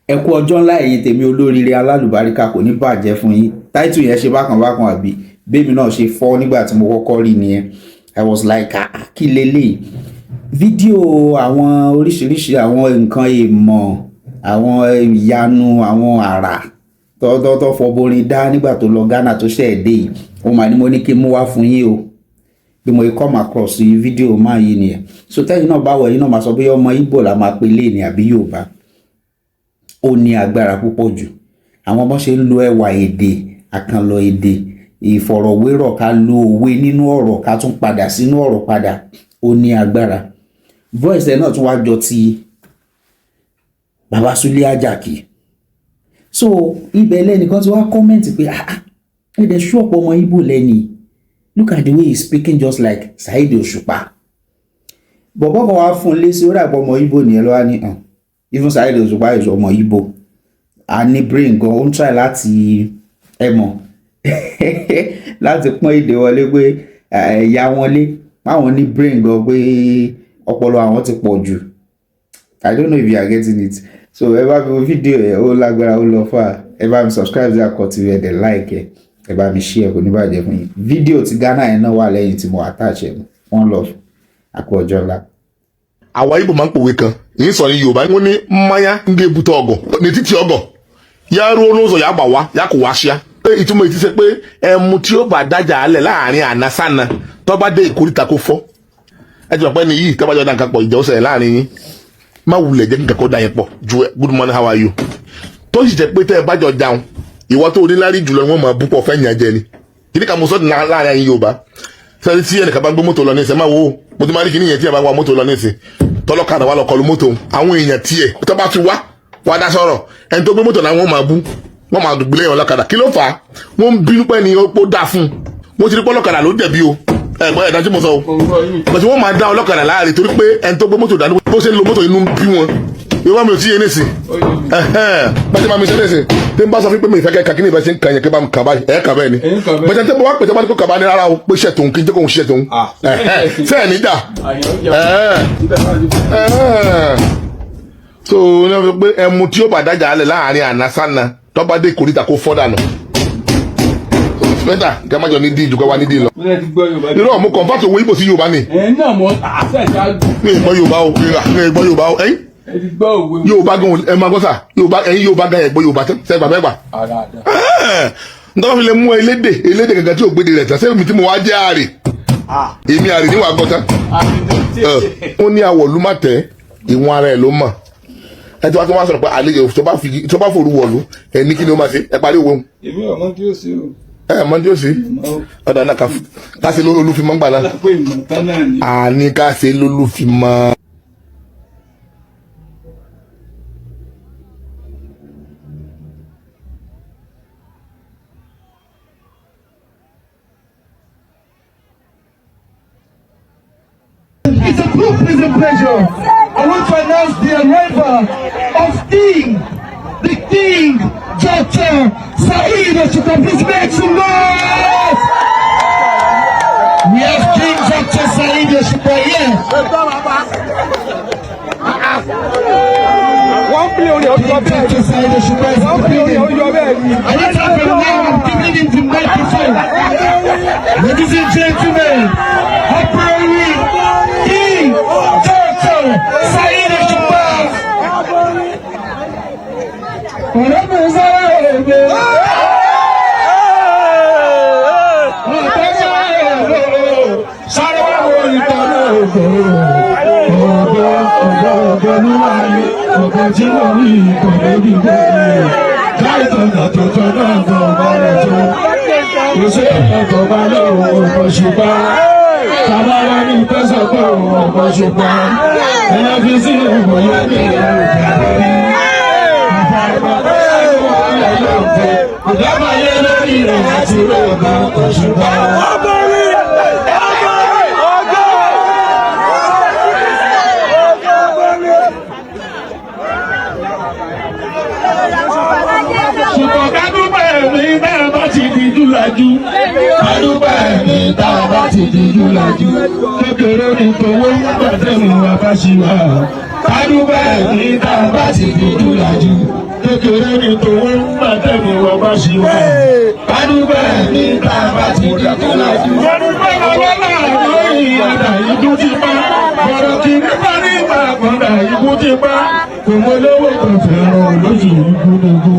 ẹ kú ọjọ́ ńlá ẹ̀yin tèmi olóríire alálùbáríkà kò ní bàjẹ́ fún yín. táìtù yẹn ṣe bákan bákan àbí bẹ́ẹ̀mi náà ṣe fọ́ nígbà tí mo kọ́kọ́ rí nìyẹn. I was like kí lélẹ̀ fídíò àwọn oríṣiríṣi àwọn nǹkan èèmọ̀ àwọn ìyanu àwọn àrà tọ́tọ́ fọborin dá nígbà tó lọ Ghana tó ṣẹ̀ dé yìí ó mà ní mo ní kí n mú wá fún yín o bí mo come across fídíò máa yìí nìyẹn. So tẹ́yìn náà báwọ̀ yìí náà máa sọ pé ọmọ Ìgbò la máa pe lé ní àbí Yorùbá. Ó ní agbára púpọ̀ jù àwọn bọ́n ṣe ń lo ẹwà èdè àkànlò èdè ìfọ̀rọ̀wérọ̀ ká lo òwe nínú ọ̀rọ̀ ká tún padà sínú ọ̀rọ̀ padà ó ní agbára. Voice ẹ̀ náà tún wá jọ ti Baba Sule Ajaki. So ibẹ̀ lẹ́nìkan tí wá kọ́mẹ́ǹtì pé ẹ̀dẹ̀ ṣọ́ọ̀pọ̀ ọmọ Ìgbò lẹ́ni look at the way he's speaking just like Saheed Òṣùpá. Bọ̀bọ̀ kan wá fún un lé sí orí àpò ọmọ Ìgbò nìyẹn lọ́wọ́ ní even Saheed Òṣùpá is ọmọ Ìgbò a ní brain gan ó ń try láti ẹmọ láti pọ́n èdè wọlé pé ẹ̀yà wọn lé máwọn ní brain gan pé ọpọlọ àwọn ti pọ̀ jù. I don't know if you are getting it. So ẹ bá mi wo fídíò ẹ ó lágbára ó lọ fà ẹ bá mi subscribe sí Akọ TV ẹ dẹ̀ like ẹ bá mi share kò ní bàjẹ́ fún yín. Fídíò ti Ghana yẹn náà wà lẹ́yìn tí mo attach ẹ̀ one love àkú ọjọ́ ńlá. Àwa Ìgbò máa ń pòwe kan yìí sọ ní Yorùbá wọ́n ní mmanya ń gé ebute ọgọ n'etiti ọgọ ya ruo n'ụzọ ya gbà wá ya kò wá ṣíá ìtumọ̀ èyí ti ṣe pé ẹmu tí ó bá dájà alẹ̀ láàrin àná sánà tó bá dé ìkórìtà kó fọ́ ẹ ti mọ̀ pé ní yìí tó bá jọ dá nǹkan pọ̀ ìjà ó ṣẹlẹ̀ láàrin yín má wulẹ̀ jẹ́ nǹkan kó dá yẹn pọ̀ ju good morning how are you tó sì jẹ́ pé tẹ́ ẹ bá jọ dáhùn ìwọ tó onílárí jùlọ wọn máa búpọ̀ fẹ́ yàn jẹ ni kìíní kan mo sọ́ láàrin ayé Yorùbá sẹ́ni tí ẹnìkan bá gbé mọ́tò lọ ní ìsẹ́ máa wo mo ti máa rí kìíní yẹn tí ẹ bá wa mọ́tò lọ ní ìsẹ́ tọ́lọ́kadà wà lọ kọlu mọ́tò àwọn èèyàn tiẹ̀ tó bá ti wá dá sọ̀rọ̀ ẹni tó gbé mọ́tò náà wọ́n máa bú wọ́n máa dùgbìlẹ̀ yàn ọlọ́kadà kí ló fà á wọ́n ń bínú pẹ́ ni ó dá fún un wọ́n ti rí pọ́ ọlọ́kadà ló dẹ̀bi o ẹ̀gbọ́n ẹ̀dá tí mo sọ o bẹ̀tí wọ́n máa dá ọlọ́kadà láàrin torí pé ẹni tó gbé mọ́tò dání bó ṣe ń lo mọ́tò inú bí wọn yorùbá mi ò tí yé nìsín bẹ́ẹ̀ máa mi ṣe nìsín tí n bá sọ fún pé mi ìfẹ́ kẹ́kẹ́ kí ni ìbẹ́ ṣe ń kàn yẹn kí n bá mi kà báyìí ẹ̀ kà bẹ́ẹ̀ ni bẹ́ẹ̀ tí wọ́n pèsè bá ní kó kà bá ní rárá o pé ṣẹ̀ tòun kí n jẹ́ kóun ṣiṣẹ́ tòun sẹ́ẹ̀ níjà so ní wọ́n fi pé ẹmu tí ó bá dájà alẹ̀ láàrin àná sánà tó bá dé ìkórìtà kó fọ́ dànù mẹ́ta kí a má jọ ní dí ìjùkọ́ wa ní dí lọ. irọ́ mo kọ̀ǹfàtì owó Ìgbò sí Yorùbá ni. mi ìgbọ́ Yorùbá o mi ìgbọ́ Yorùbá o ẹ̀yìn Yorùbá gan ẹ máa gbọ́ sà ẹ̀yìn Yorùbá gan ẹ̀ gbọ́ Yorùbá sẹ́ gbà mẹ́gbà. nítorí fi lè mú elédè gẹ́gẹ́ tí ò gbéde rẹ̀ tán sẹ́yìn tí mo wá jẹ́ àrè èmi àrè níwà gbọ́ tán. ó ní àwọ̀ ló má tẹ́ ìwọ̀n ara ẹ̀ ló mọ̀ ẹ tí wàá tó wá sọ̀rọ̀ pé àlejò tó bá forú wọ̀lú ẹ ní kí ni ó máa ṣe ẹ parí owó. èmi ò mọ tí ó ṣe o. ẹ mọ tí ó ṣe ọ̀dà náà ká ṣe lólùfimọ́ gbà náà. àní ká ṣe lólùfimọ́. It's a pleasant pleasure. I want to announce the arrival of the King, Dr. Saheed Òṣùpá. Please make some noise. We have King Dr. Saheed Òṣùpá here. Dr. Saheed Òṣùpá is completing. I need to have a now of giving him the microphone. Ladies and gentlemen, apparently King Dr. Saheed Òṣùpá. Adúpẹ́ ní tá a bá ti di júlájú kékeré ní tòwó pẹ̀tẹ́mù àbáṣíwá. Adúpẹ́ ní tá a bá ti di júlájú kékeré ní tòun gbàtẹ́mi wọ́n bá ṣe wá. Kádùúgbò ní tàbá ti dìde láti. Yorùbá lọ́wọ́ láàrin ìyàdà ikú ti pa. Bọ̀rọ̀ kì í bá ní ìgbàgbọ́dà ikú ti pa. Kò mọ lówó kò fẹ́ràn olóṣù ikú nìkú.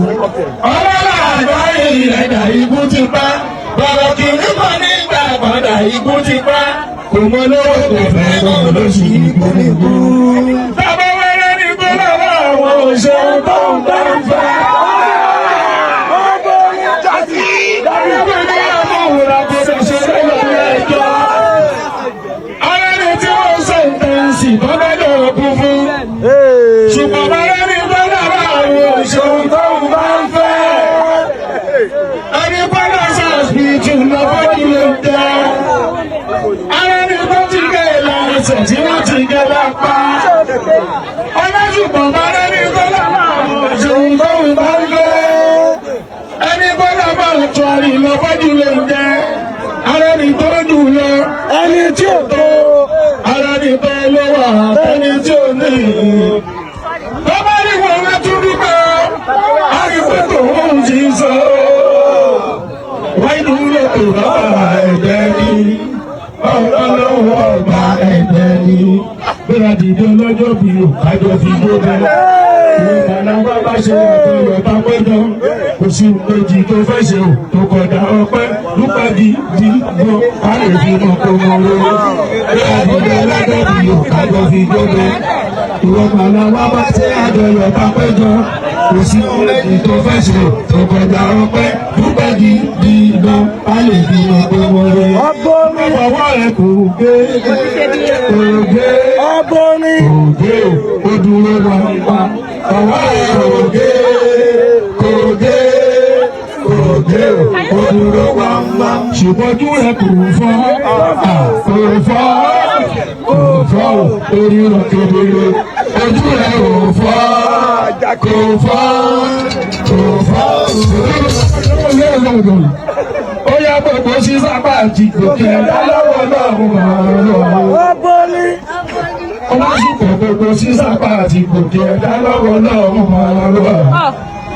Ọlọ́lá àgbáyé ìyàdà ikú ti pa. Bọ̀rọ̀ kì í bá ní ìgbàgbọ́dà ikú ti pa. Kò mọ lówó kò fẹ́ràn olóṣù ikú nìkú. Bàbá wẹ́rẹ́ ní gbọ́dọ̀ àwọn òṣèré tó ń bá ń fẹ́. Ṣùgbọ́n bàbá ní gbọ́dọ̀ àwọn òṣèré tó ń bá ń fẹ́. Ẹni gbọ́dọ̀ sàṣìbìtì lọ́wọ́ ilé jẹ́. Ara ní tó ti gé ìlànà ẹsẹ̀ tí wọ́n ti gé lápá. Ọlọ́ṣùgbọ́n bàbá ní gbọ́dọ̀ àwọn òṣèré tó ń bá ń fẹ́. Ẹni gbọ́dọ̀ máa ń tọ́ àrí lọ́wọ́ ilé jẹ́. Ara ní tó jù lọ, ẹni tí ò tó. Ara ní tó lọ́wọ́, ẹni tí ò ní. Bàbá ní wọ́n rẹ̀ tún dúpẹ́, àríwẹ̀ tó ń jí sọ. Wáyé dúró tó bàbá ẹ̀jẹ̀ ní, ọlọ́run ọba ẹ̀jẹ̀ ní. Bẹ́ẹ̀ dìde lọ́jọ́ bí o, kájọ fi gbóná. Ìrọ̀lẹ́ wá bá ṣe àjọyọ̀ bá péjọ. Kò sí méjì tó fẹ́ ṣe o, tó kọjá ọpẹ́. Dúpẹ́ di gbọ́, a lè fi mọ̀ kó mọ̀ lówó. Bẹ́ẹ̀ dìde lọ́jọ́ bí o, kájọ fi gbóná. Ìrọ̀lẹ́ wá bá ṣe àjọyọ̀ bá péjọ. Kò sí méjì tó fẹ́ ṣe o, tó kọjá ọpẹ́. Dúpẹ́ di gbọ́, a lè fi mọ̀ kó mọ̀ lówó. Ọwọ́ rẹ̀ kò gbé, kò gbé. Ògé o, ó dúró lọ́wọ́. Ọwọ́ rẹ̀ ògé, ògé, ògé o, ó dúró wáńwá. Ṣùgbọ́n ojú rẹ̀ kò fọ́, kò fọ́, kò fọ́ o, orí rẹ̀ kedere. Ojú rẹ̀ kò fọ́, kò fọ́, kò fọ́ o. Ó yá gbogbo sí sábà àti gòkè ẹ̀dá lọ́wọ́ lọ́wọ́. Ọlọ́sùpọ̀ gbogbo sísàpá àti gòkè ẹ̀dá lọ́wọ́ lọ́wọ́ máa lọ́wọ́.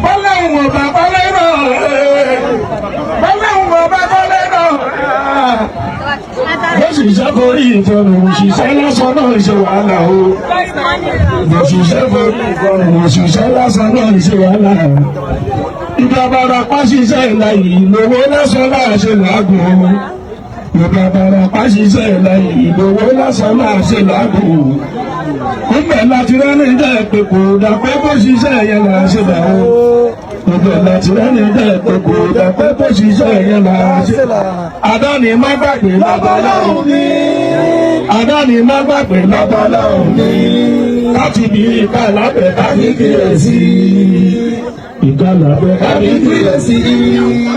Bọ́láhùn ọba kọ́lé náà. Bọ́láhùn ọba kọ́lé náà. Òṣìṣẹ́ forí ìfọ̀nù òṣìṣẹ́ lásán náà ṣe wàhálà o. Òṣìṣẹ́ forí ìfọ̀nù òṣìṣẹ́ lásán náà ṣe wàhálà o. Ìjọba rapá ṣiṣẹ́ ìlàyé ìlówó lásán náà ṣe làágùn o. Ìbàbàrà pàṣíṣẹ́ ìlàyé ìgbòho lásán máa ṣe lágùn. Nígbà láti rẹ́ni jẹ́ pé kò dàpẹ́ bó ṣiṣẹ́ yẹn là ṣe dà ó. Nígbà láti rẹ́ni jẹ́ pé kò dàpẹ́ bó ṣiṣẹ́ yẹn là ṣe dà. Àdáni má gbàgbé babaláwo ní. Àdáni má gbàgbé babaláwo ní. Láti bí ìka lábẹ́ kárí kíyèsí. Ìka lábẹ́ kárí kíyèsí.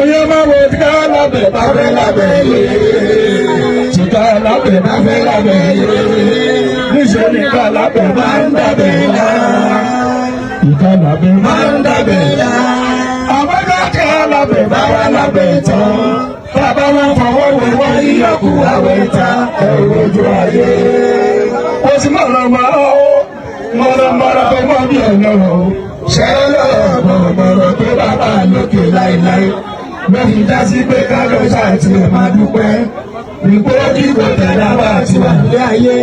Oyè máa wo ìka lábẹ́ kárí lábẹ́ yé. Ìka lábẹ́ kárí lábẹ́ yé. Níṣẹ́ ni ìka lábẹ́ máa ń dábẹ́ yá. Ìka lábẹ́ máa ń dábẹ́ yá. Àwọn ìka lábẹ́ bá wà lábẹ́ tán. Bàbá wọn fọwọ́ wọ wọ́n yíyọkù àwẹ̀ ta ẹ̀rọ ojú ayé. Ó sì mọ̀rọ̀ tó mọ́ bí ọlọ́rọ̀. Ṣẹ́rẹ́ lọ́rọ̀ mọ̀rọ̀ tó bàbá lókè láéláé. Bẹ́ẹ̀ni já sí pé kálọ́ṣà àti ẹ̀ máa dúpẹ́. Ìgbó kí kò tẹ̀lé àwọn àti wà ní ayé.